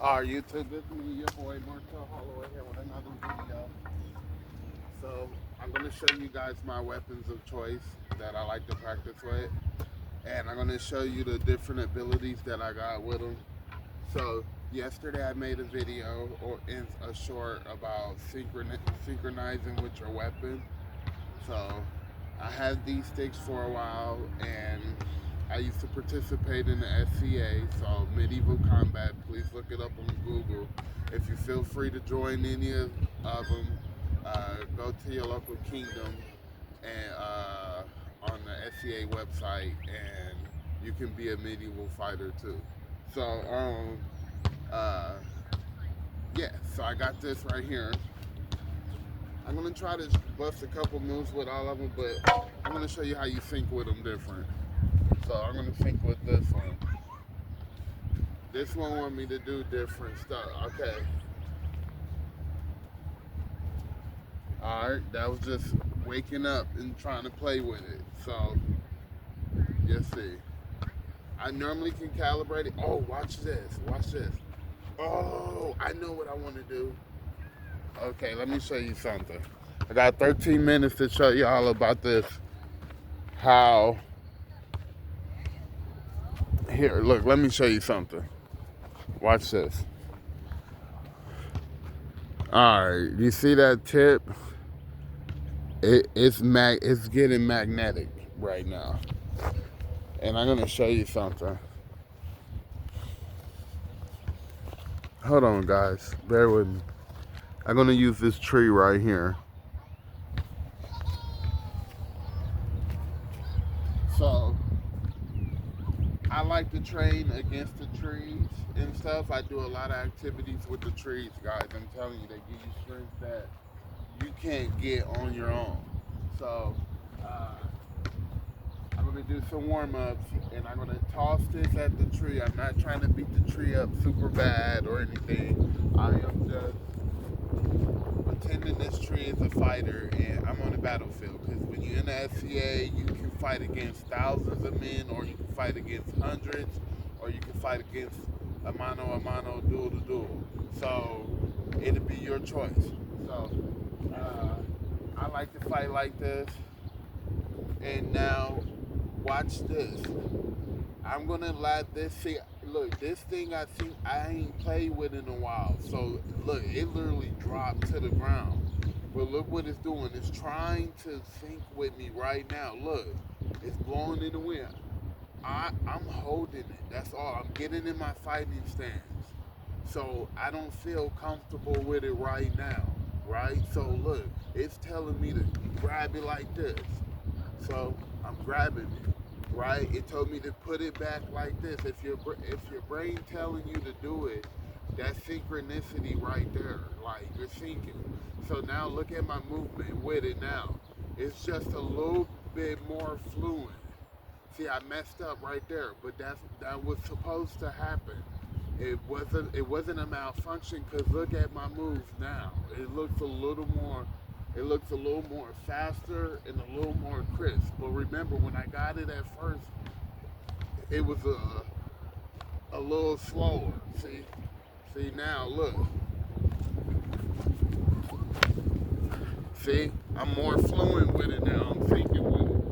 YouTube, this is me, your boy Martel Holloway here with another video. So I'm going to show you guys my weapons of choice that I like to practice with, and I'm going to show you the different abilities that I got with them. So yesterday I made a video or in a short about synchronizing with your weapon. So I had these sticks for a while, and I used to participate in the SCA, so Medieval Combat. Please look it up on Google. If you feel free to join any of them, go to your local kingdom and on the SCA website, and you can be a medieval fighter too. So uh, yeah, so I got this right here. I'm gonna try to bust a couple moves with all of them, but I'm gonna show you how you sync with them different. So I'm gonna sync with this one. This one want me to do different stuff. Okay. Alright, that was just waking up and trying to play with it. So, you see. I normally can calibrate it. Oh, watch this. Watch this. Oh, I know what I want to do. Okay, let me show you something. I got 13 minutes to show you all about this. How. Here, look, let me show you something. Watch this. Alright, you see that tip? It's getting magnetic right now. And I'm gonna show you something. Hold on guys, bear with me. I'm gonna use this tree right here. So I like to train against the trees and stuff. I do a lot of activities with the trees, guys. I'm telling you, they give you strength that you can't get on your own. So I'm gonna do some warm-ups, and I'm gonna toss this at the tree. I'm not trying to beat the tree up super bad or anything. I am just pretending this tree is a fighter and I'm on the battlefield. Because when you're in the SCA, you can fight against thousands of men, or you can fight against hundreds, or you can fight against a mano, duel to duel. So it'll be your choice. So I like to fight like this. And now, watch this. I'm gonna let this see. Look, this thing I think I ain't played with in a while. So look, it literally dropped to the ground. But look what it's doing. It's trying to sync with me right now. Look, it's blowing in the wind. I'm holding it. That's all. I'm getting in my fighting stance. So I don't feel comfortable with it right now. Right? So look, it's telling me to grab it like this. So I'm grabbing it, right? It told me to put it back like this. If your brain telling you to do it, that's synchronicity right there. Like you're syncing. So now look at my movement with it now. It's just a little bit more fluent. See, I messed up right there, but that was supposed to happen. It wasn't a malfunction, because look at my moves now. It looks a little more faster and a little more crisp. But remember, when I got it at first, it was a little slower. See now, look. See, I'm more fluent with it now. I'm thinking with it.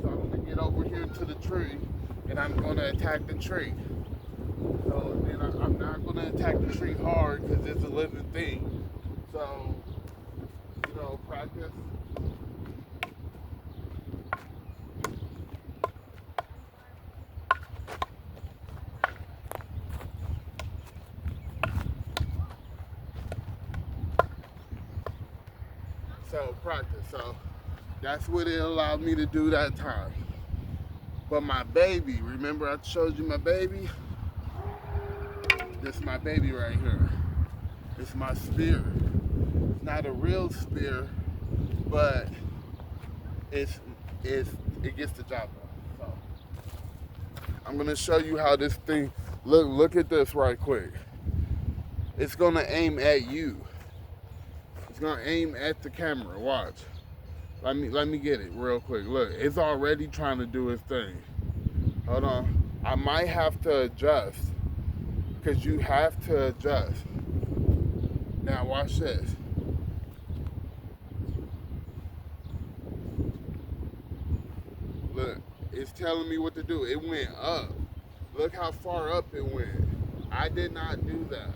So I'm gonna get over here to the tree, and I'm gonna attack the tree. So then I'm not gonna attack the tree hard, because it's a living thing. So, practice. So practice. So that's what it allowed me to do that time. But my baby, remember I showed you my baby? This is my baby right here. It's my spear. It's not a real spear, but it gets the job done. So I'm gonna show you how this thing. Look at this right quick. It's gonna aim at you. It's gonna aim at the camera. Watch. Let me get it real quick. Look, it's already trying to do its thing. Hold on. I might have to adjust, because you have to adjust. Now watch this. Look, it's telling me what to do. It went up. Look how far up it went. I did not do that.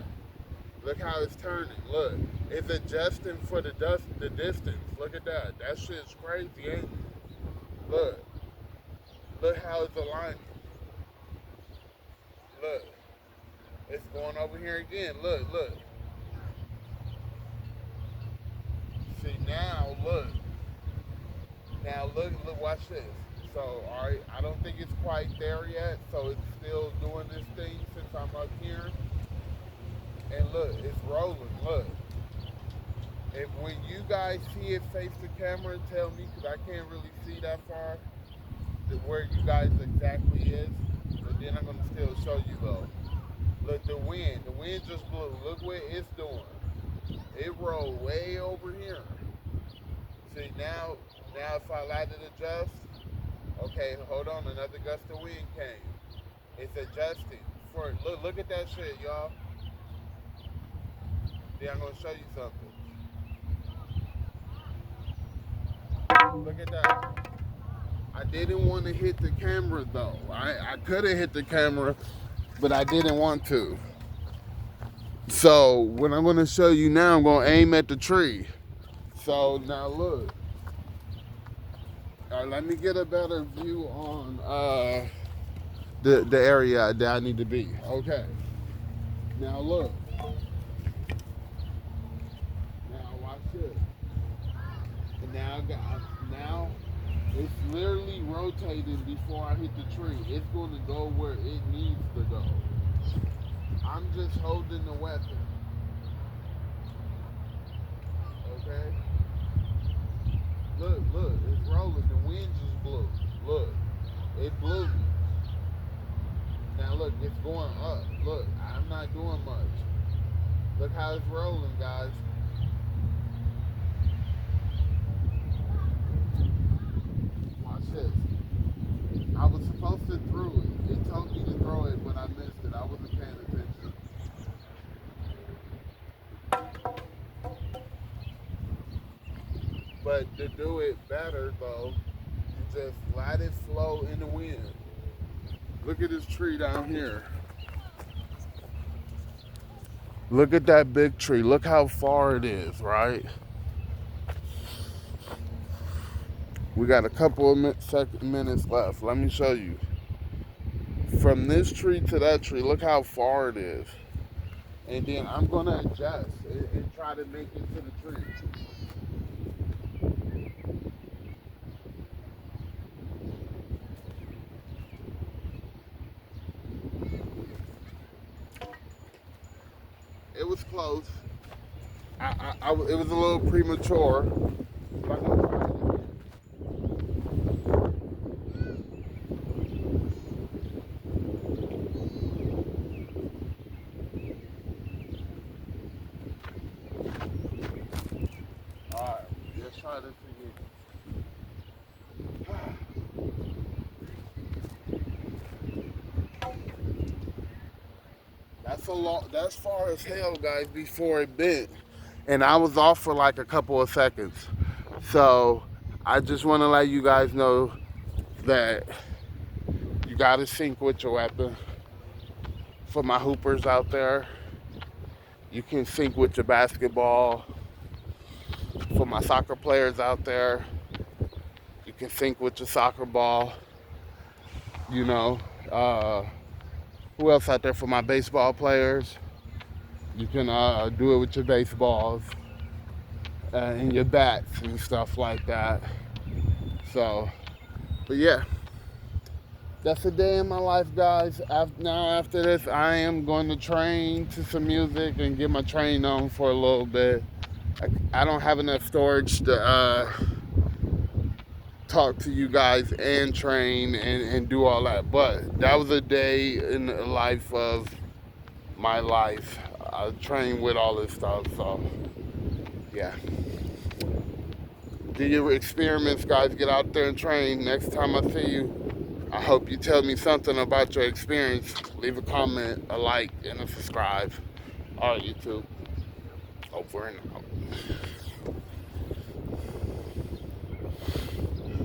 Look how it's turning. Look, it's adjusting for the distance. Look at that. That shit's crazy, ain't it? Look, look how it's aligning. Look, it's going over here again. Look, look. See now, look. Now look, watch this. So, all right, I don't think it's quite there yet. So it's still doing this thing since I'm up here. And look, it's rolling. Look. And when you guys see it face the camera, tell me, because I can't really see that far, where you guys exactly is. But then I'm going to still show you, though. Look, the wind just blew. Look what it's doing. It rolled way over here. See, now if I let it adjust, okay, hold on, another gust of wind came. It's adjusting. Look at that shit, y'all. Then I'm going to show you something. Look at that. I didn't want to hit the camera, though. I could have hit the camera, but I didn't want to. So what I'm going to show you now, I'm going to aim at the tree. So now look. All right, let me get a better view on the area that I need to be. Okay. Now look. Now watch this. And now it's literally rotating before I hit the tree. It's going to go where it needs to go. I'm just holding the weapon. Okay? Look, it's rolling. The wind just blew. Look, it blew. Now look, it's going up. Look, I'm not doing much. Look how it's rolling, guys. Watch this. I was supposed to throw it. It told me to throw it, but I missed it. I wasn't paying attention. But to do it better, though, you just let it flow in the wind. Look at this tree down here. Look at that big tree. Look how far it is, right? We got a couple of minutes left. Let me show you. From this tree to that tree, look how far it is. And then I'm going to adjust and try to make it to the tree. It was close. It was a little premature. But I'm gonna try it again. All right, let's try this again. That's far as hell, guys, before it bent. And I was off for like a couple of seconds. So I just want to let you guys know that you got to sync with your weapon. For my hoopers out there, you can sync with your basketball. For my soccer players out there, you can sync with your soccer ball. You know, who else out there? For my baseball players, you can do it with your baseballs and your bats and stuff like that. So, but yeah, that's a day in my life, guys. After this, I am going to train to some music and get my training on for a little bit. I don't have enough storage to talk to you guys and train and do all that. But that was a day in the life of my life. I train with all this stuff, so yeah. Do your experiments, guys. Get out there and train. Next time I see you, I hope you tell me something about your experience. Leave a comment, a like, and a subscribe. All right, YouTube. Over and out.